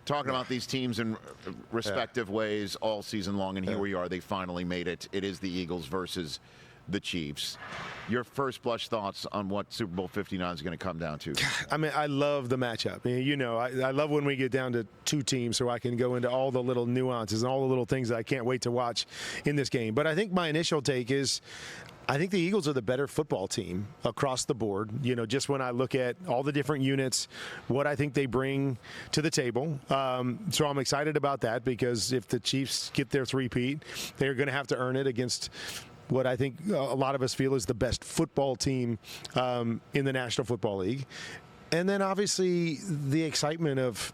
talking about these teams in respective ways all season long, and here we are. They finally made it. It is the Eagles versus the Chiefs. Your first blush thoughts on what Super Bowl 59 is going to come down to? I mean, I love the matchup. I mean, I love when we get down to two teams so I can go into all the little nuances and all the little things that I can't wait to watch in this game. But I think my initial take is I think the Eagles are the better football team across the board. Just when I look at all the different units, what I think they bring to the table. So I'm excited about that because if the Chiefs get their three-peat, they're going to have to earn it against what I think a lot of us feel is the best football team in the National Football League. And then obviously the excitement of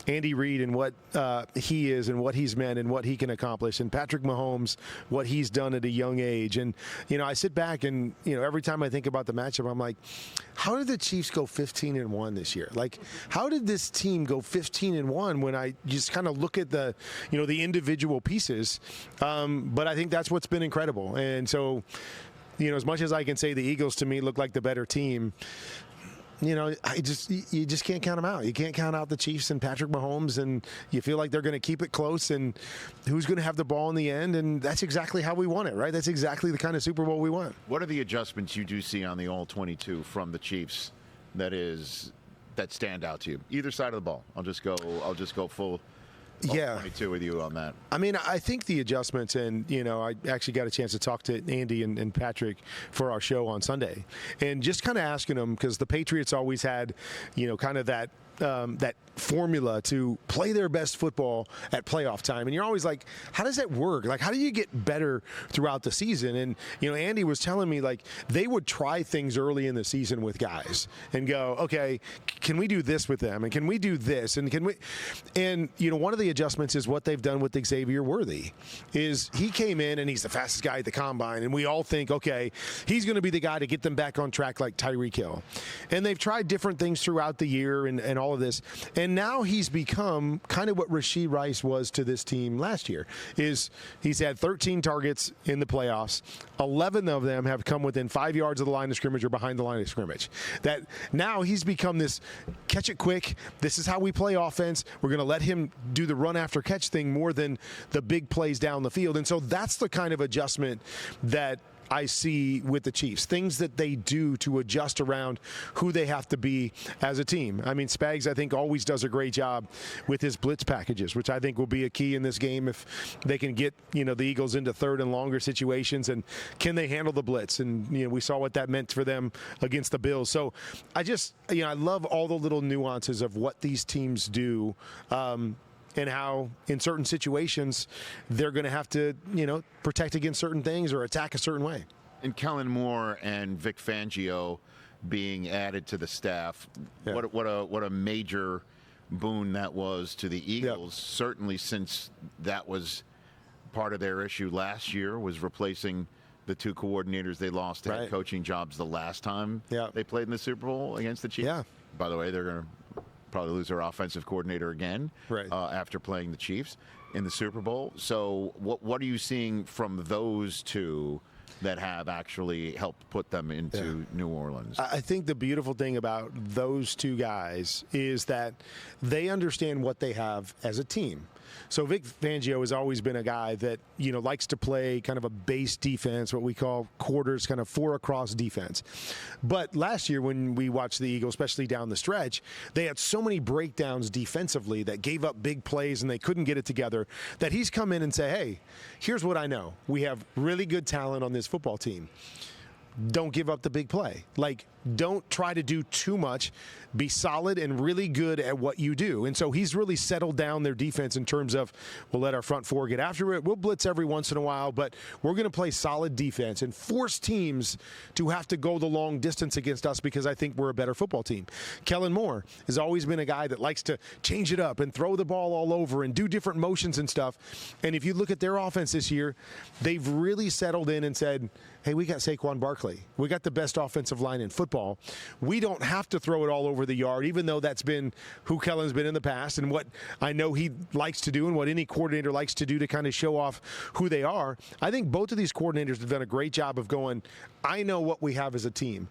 Andy Reid and what he is and what he's meant and what he can accomplish, and Patrick Mahomes, what he's done at a young age. And, I sit back and, every time I think about the matchup, I'm like, how did the Chiefs go 15-1 this year? Like, how did this team go 15-1 when I just kind of look at the, the individual pieces? But I think that's what's been incredible. And so, as much as I can say the Eagles to me look like the better team, you just can't count them out. You can't count out the Chiefs and Patrick Mahomes, and you feel like they're going to keep it close and who's going to have the ball in the end, and that's exactly how we want it, right? That's exactly the kind of Super Bowl we want. What are the adjustments you do see on the All-22 from the Chiefs that stand out to you? Either side of the ball. I'll just go full 22 with you on that. I mean, I think the adjustments, and, I actually got a chance to talk to Andy and Patrick for our show on Sunday, and just kind of asking them, because the Patriots always had, kind of that formula to play their best football at playoff time. And you're always like, how does that work? Like, how do you get better throughout the season? And, Andy was telling me, like, they would try things early in the season with guys and go, okay, can we do this with them? And can we do this? And one of the adjustments is what they've done with Xavier Worthy is he came in and he's the fastest guy at the combine. And we all think, okay, he's going to be the guy to get them back on track like Tyreek Hill. And they've tried different things throughout the year and all of this. And now he's become kind of what Rashee Rice was to this team last year. He's had 13 targets in the playoffs. 11 of them have come within 5 yards of the line of scrimmage or behind the line of scrimmage. That now he's become this catch it quick. This is how we play offense. We're going to let him do the run after catch thing more than the big plays down the field. And so that's the kind of adjustment that I see with the Chiefs, things that they do to adjust around who they have to be as a team. I mean, Spags, I think, always does a great job with his blitz packages, which I think will be a key in this game if they can get, the Eagles into third and longer situations, and can they handle the blitz? And, we saw what that meant for them against the Bills. So I just, I love all the little nuances of what these teams do. And how in certain situations they're going to have to, protect against certain things or attack a certain way. And Kellen Moore and Vic Fangio being added to the staff, what a major boon that was to the Eagles. Yep. Certainly, since that was part of their issue last year, was replacing the two coordinators they lost to head coaching jobs the last time they played in the Super Bowl against the Chiefs. Yeah. By the way, they're going to probably lose their offensive coordinator again after playing the Chiefs in the Super Bowl. So what are you seeing from those two that have actually helped put them into New Orleans? I think the beautiful thing about those two guys is that they understand what they have as a team. So Vic Fangio has always been a guy that, likes to play kind of a base defense, what we call quarters, kind of four across defense. But last year when we watched the Eagles, especially down the stretch, they had so many breakdowns defensively that gave up big plays and they couldn't get it together, that he's come in and say, hey, here's what I know. We have really good talent on this football team. Don't give up the big play. Like, don't try to do too much. Be solid and really good at what you do. And so he's really settled down their defense in terms of, we'll let our front four get after it. We'll blitz every once in a while, but we're going to play solid defense and force teams to have to go the long distance against us because I think we're a better football team. Kellen Moore has always been a guy that likes to change it up and throw the ball all over and do different motions and stuff. And if you look at their offense this year, they've really settled in and said, hey, we got Saquon Barkley. We got the best offensive line in football. We don't have to throw it all over the yard, even though that's been who Kellen's been in the past and what I know he likes to do and what any coordinator likes to do to kind of show off who they are. I think both of these coordinators have done a great job of going, I know what we have as a team.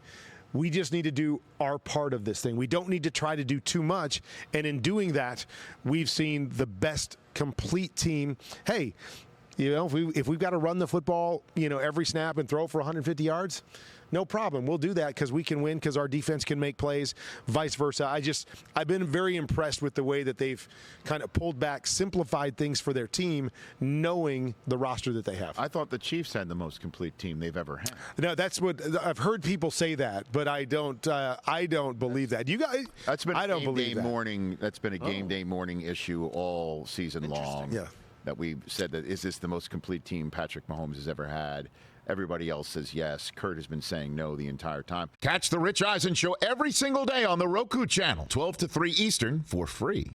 We just need to do our part of this thing. We don't need to try to do too much. And in doing that, we've seen the best complete team. Hey, if we've got to run the football, every snap and throw for 150 yards, no problem. We'll do that because we can win, because our defense can make plays, vice versa. I've been very impressed with the way that they've kind of pulled back, simplified things for their team, knowing the roster that they have. I thought the Chiefs had the most complete team they've ever had. No, that's what I've heard people say that, but I don't believe that. You guys, that's been I don't believe that. Morning. That's been a game day morning issue all season long. Yeah. That we've said that is this the most complete team Patrick Mahomes has ever had? Everybody else says yes. Kurt has been saying no the entire time. Catch the Rich Eisen Show every single day on the Roku channel, 12 to 3 Eastern, for free.